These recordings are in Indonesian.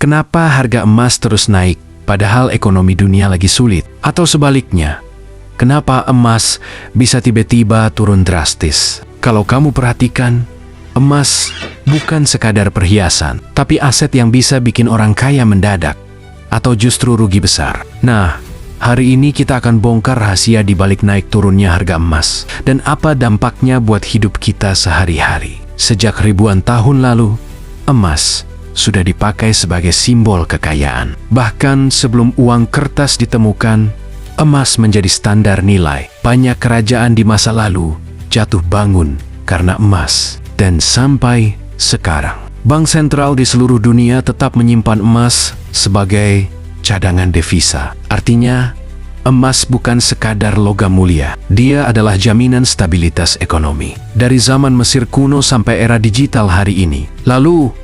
Kenapa harga emas terus naik padahal ekonomi dunia lagi sulit? Atau sebaliknya, kenapa emas bisa tiba-tiba turun drastis? Kalau kamu perhatikan, emas bukan sekadar perhiasan, tapi aset yang bisa bikin orang kaya mendadak atau justru rugi besar. Nah, hari ini kita akan bongkar rahasia di balik naik turunnya harga emas dan apa dampaknya buat hidup kita sehari-hari. Sejak ribuan tahun lalu, emas sudah dipakai sebagai simbol kekayaan. Bahkan sebelum uang kertas ditemukan, emas menjadi standar nilai. Banyak kerajaan di masa lalu jatuh bangun karena emas. Dan sampai sekarang, bank sentral di seluruh dunia tetap menyimpan emas sebagai cadangan devisa. Artinya, emas bukan sekadar logam mulia. Dia adalah jaminan stabilitas ekonomi. Dari zaman Mesir kuno sampai era digital hari ini. Lalu,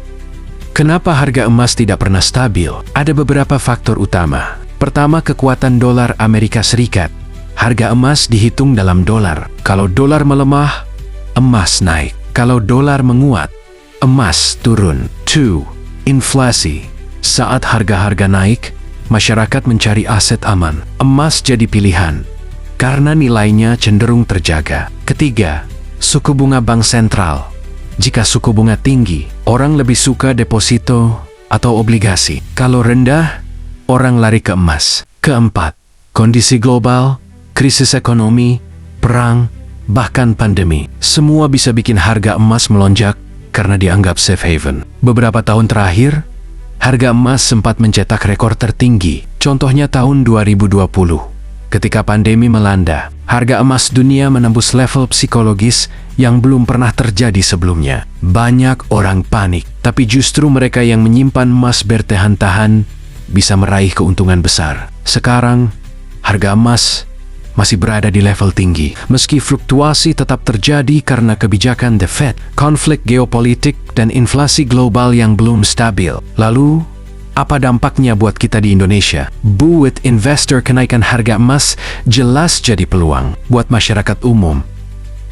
kenapa harga emas tidak pernah stabil? Ada beberapa faktor utama. Pertama, kekuatan dolar Amerika Serikat. Harga emas dihitung dalam dolar. Kalau dolar melemah, emas naik. Kalau dolar menguat, emas turun. 2. Inflasi. Saat harga-harga naik, masyarakat mencari aset aman. Emas jadi pilihan karena nilainya cenderung terjaga. Ketiga, suku bunga bank sentral. Jika suku bunga tinggi, orang lebih suka deposito atau obligasi. Kalau rendah, orang lari ke emas. Keempat, kondisi global, krisis ekonomi, perang, bahkan pandemi. Semua bisa bikin harga emas melonjak karena dianggap safe haven. Beberapa tahun terakhir, harga emas sempat mencetak rekor tertinggi. Contohnya tahun 2020. Ketika pandemi melanda, harga emas dunia menembus level psikologis yang belum pernah terjadi sebelumnya. Banyak orang panik, tapi justru mereka yang menyimpan emas bertahan-tahan bisa meraih keuntungan besar. Sekarang, harga emas masih berada di level tinggi. Meski fluktuasi tetap terjadi karena kebijakan The Fed, konflik geopolitik, dan inflasi global yang belum stabil. Lalu, apa dampaknya buat kita di Indonesia? Buat investor, kenaikan harga emas jelas jadi peluang. Buat masyarakat umum,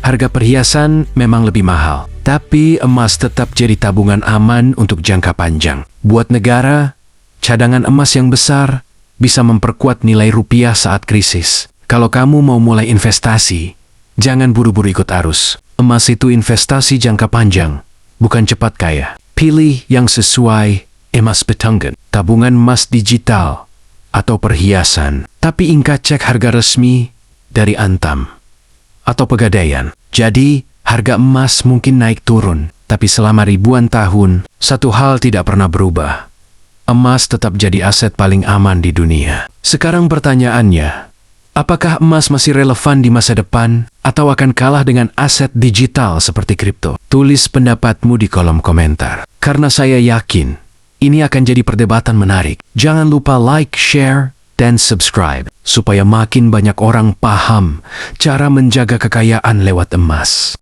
harga perhiasan memang lebih mahal, tapi emas tetap jadi tabungan aman untuk jangka panjang. Buat negara, cadangan emas yang besar bisa memperkuat nilai rupiah saat krisis. Kalau kamu mau mulai investasi, jangan buru-buru ikut arus. Emas itu investasi jangka panjang, bukan cepat kaya. Pilih yang sesuai. Emas Batangan, tabungan emas digital, atau perhiasan. Tapi ingat cek harga resmi dari Antam atau Pegadaian. Jadi, harga emas mungkin naik turun, tapi selama ribuan tahun, satu hal tidak pernah berubah. Emas tetap jadi aset paling aman di dunia. Sekarang pertanyaannya, apakah emas masih relevan di masa depan atau akan kalah dengan aset digital seperti kripto? Tulis pendapatmu di kolom komentar. Karena saya yakin ini akan jadi perdebatan menarik. Jangan lupa like, share, dan subscribe supaya makin banyak orang paham cara menjaga kekayaan lewat emas.